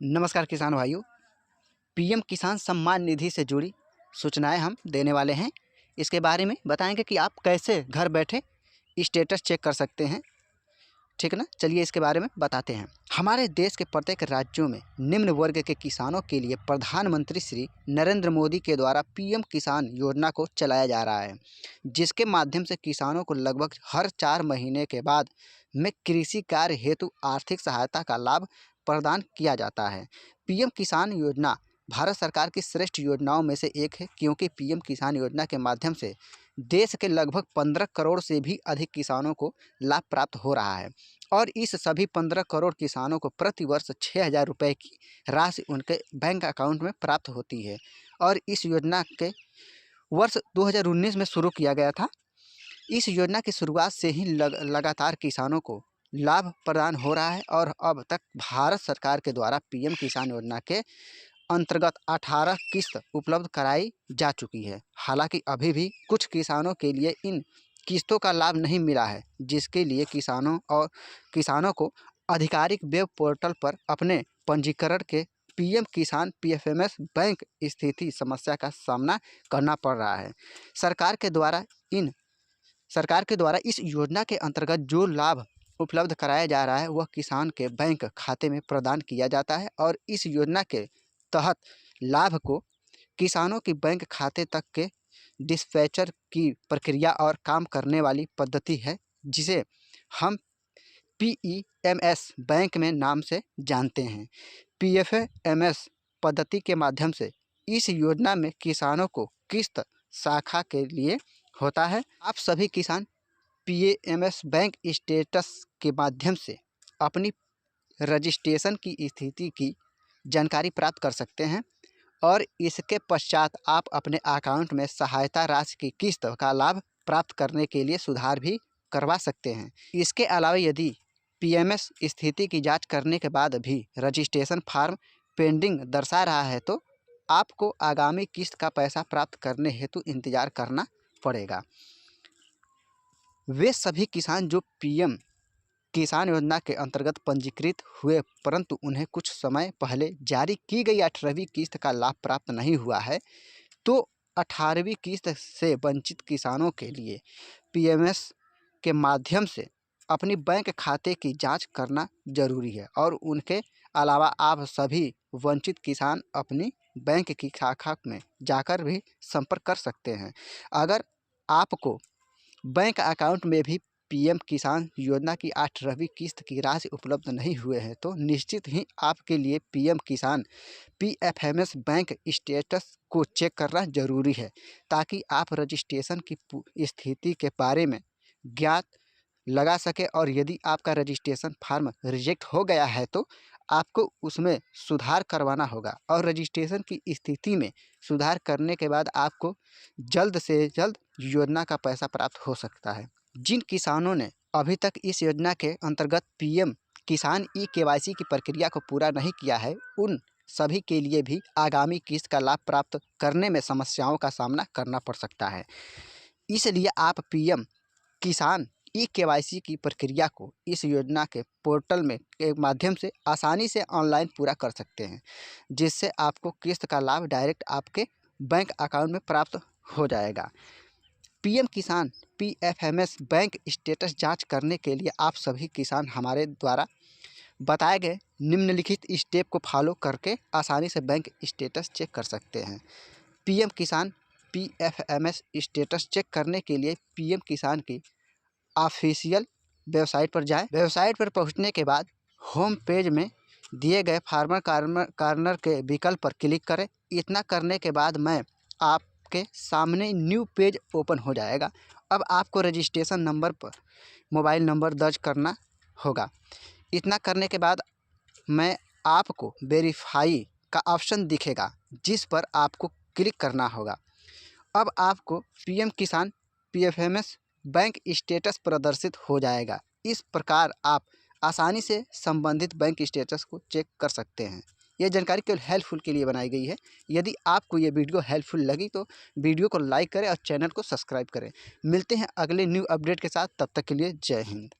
नमस्कार किसान भाइयों। पीएम किसान सम्मान निधि से जुड़ी सूचनाएं हम देने वाले हैं। इसके बारे में बताएंगे कि आप कैसे घर बैठे स्टेटस चेक कर सकते हैं, ठीक है ना। चलिए इसके बारे में बताते हैं। हमारे देश के प्रत्येक राज्यों में निम्न वर्ग के किसानों के लिए प्रधानमंत्री श्री नरेंद्र मोदी के द्वारा पीएम किसान योजना को चलाया जा रहा है, जिसके माध्यम से किसानों को लगभग हर 4 महीने के बाद में कृषि कार्य हेतु आर्थिक सहायता का लाभ प्रदान किया जाता है। पीएम किसान योजना भारत सरकार की श्रेष्ठ योजनाओं में से एक है, क्योंकि पीएम किसान योजना के माध्यम से देश के लगभग 15 करोड़ से भी अधिक किसानों को लाभ प्राप्त हो रहा है और इस सभी 15 करोड़ किसानों को प्रति वर्ष 6,000 रुपये की राशि उनके बैंक अकाउंट में प्राप्त होती है। और इस योजना के वर्ष 2019 में शुरू किया गया था। इस योजना की शुरुआत से ही लगातार किसानों को लाभ प्रदान हो रहा है और अब तक भारत सरकार के द्वारा पीएम किसान योजना के अंतर्गत 18 किस्त उपलब्ध कराई जा चुकी है। हालांकि अभी भी कुछ किसानों के लिए इन किस्तों का लाभ नहीं मिला है, जिसके लिए किसानों को आधिकारिक वेब पोर्टल पर अपने पंजीकरण के पीएम किसान पीएफएमएस बैंक स्थिति समस्या का सामना करना पड़ रहा है। सरकार के द्वारा इस योजना के अंतर्गत जो लाभ उपलब्ध कराया जा रहा है वह किसान के बैंक खाते में प्रदान किया जाता है और इस योजना के तहत लाभ को किसानों की बैंक खाते तक के डिस्पैचर की प्रक्रिया और काम करने वाली पद्धति है, जिसे हम पीईएमएस बैंक में नाम से जानते हैं। पीएफएमएस पद्धति के माध्यम से इस योजना में किसानों को किस्त शाखा के लिए होता है। आप सभी किसान पीएमएस बैंक स्टेटस के माध्यम से अपनी रजिस्ट्रेशन की स्थिति की जानकारी प्राप्त कर सकते हैं और इसके पश्चात आप अपने अकाउंट में सहायता राशि की किस्त का लाभ प्राप्त करने के लिए सुधार भी करवा सकते हैं। इसके अलावा यदि पीएमएस स्थिति की जांच करने के बाद भी रजिस्ट्रेशन फॉर्म पेंडिंग दर्शा रहा है तो आपको आगामी किस्त का पैसा प्राप्त करने हेतु इंतजार करना पड़ेगा। वे सभी किसान जो पीएम किसान योजना के अंतर्गत पंजीकृत हुए परंतु उन्हें कुछ समय पहले जारी की गई 18वीं किस्त का लाभ प्राप्त नहीं हुआ है, तो 18वीं किस्त से वंचित किसानों के लिए पीएमएस के माध्यम से अपनी बैंक खाते की जांच करना जरूरी है। और उनके अलावा आप सभी वंचित किसान अपनी बैंक की शाखा में जाकर भी संपर्क कर सकते हैं। अगर आपको बैंक अकाउंट में भी पीएम किसान योजना की 18वीं किस्त की राशि उपलब्ध नहीं हुए हैं तो निश्चित ही आपके लिए पीएम किसान पीएफएमएस बैंक स्टेटस को चेक करना जरूरी है, ताकि आप रजिस्ट्रेशन की स्थिति के बारे में ज्ञात लगा सके और यदि आपका रजिस्ट्रेशन फॉर्म रिजेक्ट हो गया है तो आपको उसमें सुधार करवाना होगा और रजिस्ट्रेशन की स्थिति में सुधार करने के बाद आपको जल्द से जल्द योजना का पैसा प्राप्त हो सकता है। जिन किसानों ने अभी तक इस योजना के अंतर्गत पीएम किसान ई-केवाईसी की प्रक्रिया को पूरा नहीं किया है, उन सभी के लिए भी आगामी किस्त का लाभ प्राप्त करने में समस्याओं का सामना करना पड़ सकता है। इसलिए आप पीएम किसान ई-केवाईसी की प्रक्रिया को इस योजना के पोर्टल में के माध्यम से आसानी से ऑनलाइन पूरा कर सकते हैं, जिससे आपको किस्त का लाभ डायरेक्ट आपके बैंक अकाउंट में प्राप्त हो जाएगा। पीएम किसान पीएफएमएस बैंक स्टेटस जांच करने के लिए आप सभी किसान हमारे द्वारा बताए गए निम्नलिखित स्टेप को फॉलो करके आसानी से बैंक स्टेटस चेक कर सकते हैं। पीएम किसान पीएफएमएस स्टेटस चेक करने के लिए पीएम किसान की ऑफिशियल वेबसाइट पर जाएं। वेबसाइट पर पहुंचने के बाद होम पेज में दिए गए फार्मर कॉर्नर के विकल्प पर क्लिक करें। इतना करने के बाद आपके सामने न्यू पेज ओपन हो जाएगा। अब आपको रजिस्ट्रेशन नंबर पर मोबाइल नंबर दर्ज करना होगा। इतना करने के बाद आपको वेरीफाई का ऑप्शन दिखेगा, जिस पर आपको क्लिक करना होगा। अब आपको पीएम किसान पीएफएमएस बैंक स्टेटस प्रदर्शित हो जाएगा। इस प्रकार आप आसानी से संबंधित बैंक स्टेटस को चेक कर सकते हैं। यह जानकारी केवल हेल्पफुल के लिए बनाई गई है। यदि आपको ये वीडियो हेल्पफुल लगी तो वीडियो को लाइक करें और चैनल को सब्सक्राइब करें। मिलते हैं अगले न्यू अपडेट के साथ, तब तक के लिए जय हिंद।